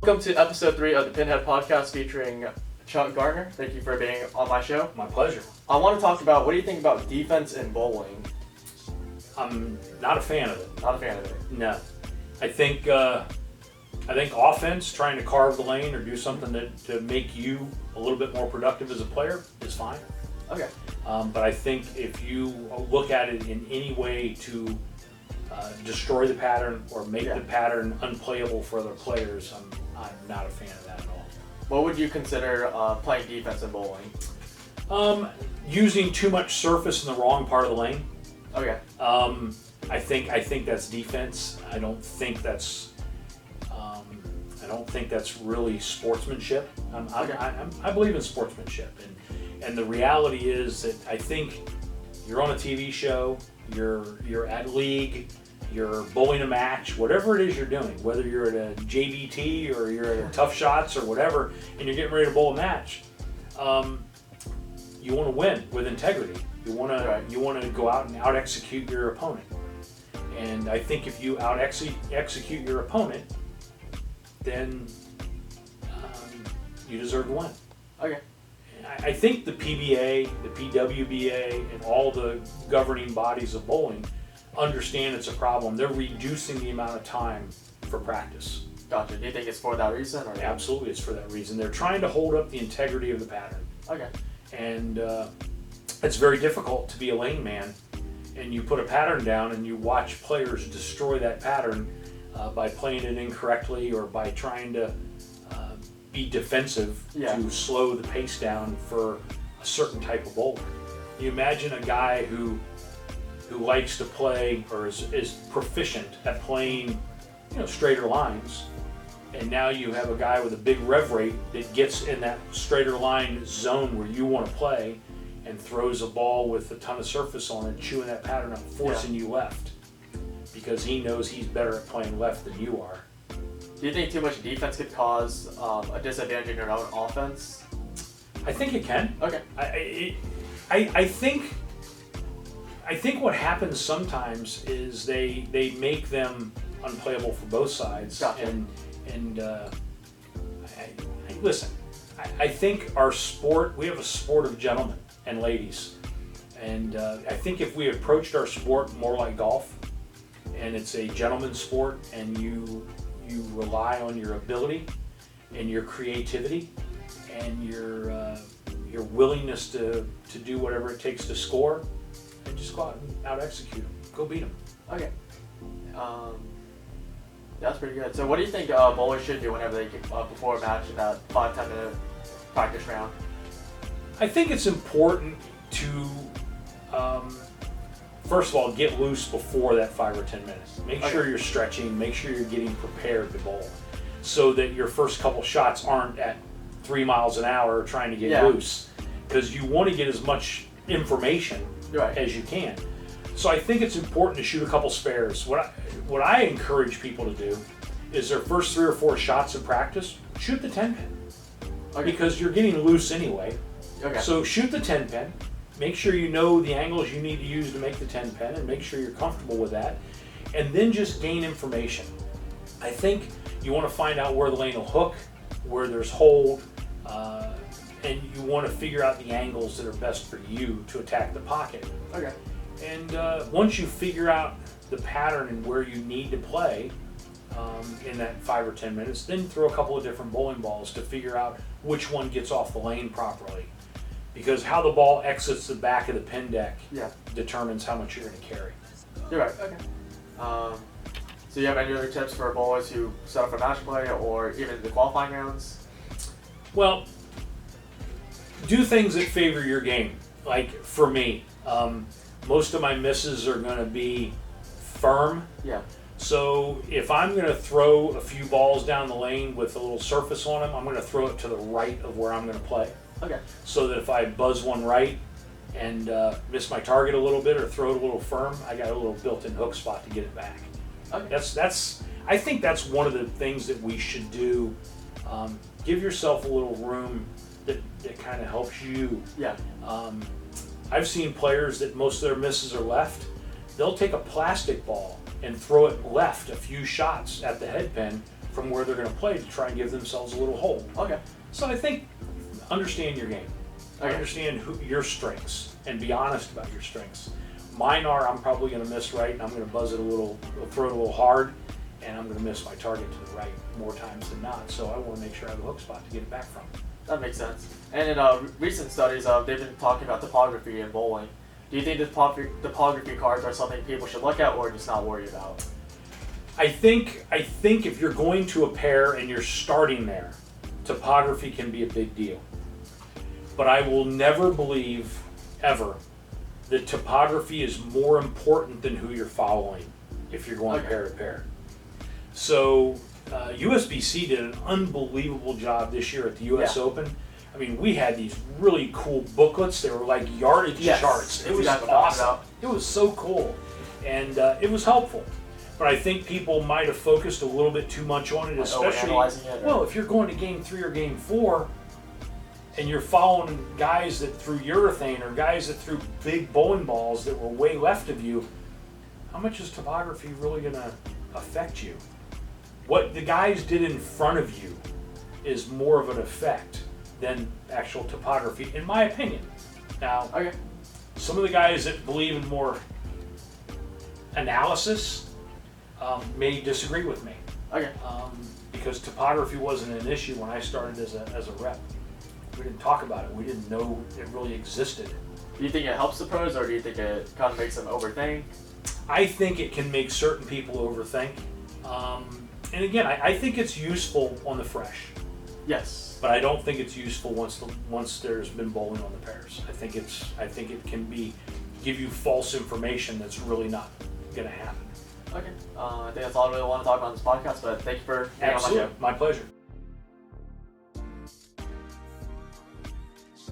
Welcome to episode 3 of the PinHead Podcast featuring Chuck Gardner. Thank you for being on my show. My pleasure. I want to talk about, what do you think about defense in bowling? I'm not a fan of it. Not a fan of it. No. I think offense, trying to carve the lane or do something to make you a little bit more productive as a player is fine. Okay. But I think if you look at it in any way to destroy the pattern or make the pattern unplayable for other players, I'm not a fan of that at all. What would you consider playing defense in bowling? Using too much surface in the wrong part of the lane. Okay. I think that's defense. I don't think that's really sportsmanship. I believe in sportsmanship, and the reality is that I think you're on a TV show, you're at league, you're bowling a match, whatever it is you're doing, whether you're at a JBT or you're at a Tough Shots or whatever, and you're getting ready to bowl a match. You want to win with integrity. You want to go out and out execute your opponent. And I think if you out execute your opponent, then you deserve to win. Okay. I think the PBA, the PWBA, and all the governing bodies of bowling understand it's a problem. They're reducing the amount of time for practice. Gotcha. Do you think it's for that reason? Or Absolutely, it's for that reason. They're trying to hold up the integrity of the pattern. Okay. And it's very difficult to be a lane man, and you put a pattern down and you watch players destroy that pattern by playing it incorrectly or by trying to be defensive to slow the pace down for a certain type of bowler. You imagine a guy who likes to play or is proficient at playing, straighter lines, and now you have a guy with a big rev rate that gets in that straighter line zone where you want to play and throws a ball with a ton of surface on it, chewing that pattern up, forcing you left because he knows he's better at playing left than you are. Do you think too much defense could cause a disadvantage in your own offense? I think it can. Okay. I think what happens sometimes is they make them unplayable for both sides. Gotcha. Listen, I think our sport, we have a sport of gentlemen and ladies, and I think if we approached our sport more like golf, and it's a gentleman's sport, and you rely on your ability and your creativity and your willingness to do whatever it takes to score, and just go out and out execute them, go beat them. Okay. That's pretty good. So what do you think bowlers should do whenever they get before a match in that 5-10 minute practice round? I think it's important to first of all, get loose before that 5 or 10 minutes. Make sure you're stretching, make sure you're getting prepared to bowl so that your first couple shots aren't at 3 miles an hour trying to get loose, because you want to get as much information as you can. So I think it's important to shoot a couple spares. What I encourage people to do is their first 3 or 4 shots in practice, shoot the 10 pin. Because you're getting loose anyway. So shoot the 10 pin. Make sure you know the angles you need to use to make the 10 pin, and make sure you're comfortable with that. And then just gain information. I think you want to find out where the lane will hook, where there's hold, and you want to figure out the angles that are best for you to attack the pocket. And once you figure out the pattern and where you need to play in that 5 or 10 minutes, then throw a couple of different bowling balls to figure out which one gets off the lane properly. Because how the ball exits the back of the pin deck determines how much you're going to carry. You're right. Okay. So you have any other tips for bowlers who set up for match play or even the qualifying rounds? Well, do things that favor your game. Like for me, most of my misses are going to be firm. So if I'm going to throw a few balls down the lane with a little surface on them, I'm going to throw it to the right of where I'm going to play. So that if I buzz one right and miss my target a little bit or throw it a little firm, I got a little built-in hook spot to get it back. I think that's one of the things that we should do. Give yourself a little room that kind of helps you. I've seen players that most of their misses are left. They'll take a plastic ball and throw it left a few shots at the head pin from where they're going to play to try and give themselves a little hole. Okay. So I think understand your game. Okay. Understand your strengths and be honest about your strengths. Mine are I'm probably going to miss right and I'm going to buzz it a little, throw it a little hard, and I'm going to miss my target to the right more times than not. So I want to make sure I have a hook spot to get it back from. That makes sense. And in recent studies, they've been talking about topography in bowling. Do you think the topography cards are something people should look at or just not worry about? I think if you're going to a pair and you're starting there, topography can be a big deal. But I will never believe, ever, that topography is more important than who you're following if you're going pair to pair. So USBC did an unbelievable job this year at the US Open. I mean, we had these really cool booklets. They were like yardage charts. It was awesome. It was so cool. And it was helpful. But I think people might have focused a little bit too much on it, especially, well, if you're going to game 3 or game 4, and you're following guys that threw urethane or guys that threw big bowling balls that were way left of you, how much is topography really going to affect you? What the guys did in front of you is more of an effect than actual topography, in my opinion. Now, some of the guys that believe in more analysis may disagree with me. Because topography wasn't an issue when I started as a rep. We didn't talk about it. We didn't know it really existed. Do you think it helps the pros, or do you think it kind of makes them overthink? I think it can make certain people overthink. And again, I think it's useful on the fresh. Yes. But I don't think it's useful once there's been bowling on the pairs. I think it can give you false information that's really not going to happen. Okay. I think that's all I really want to talk about on this podcast, but thank you for being on my show. My pleasure.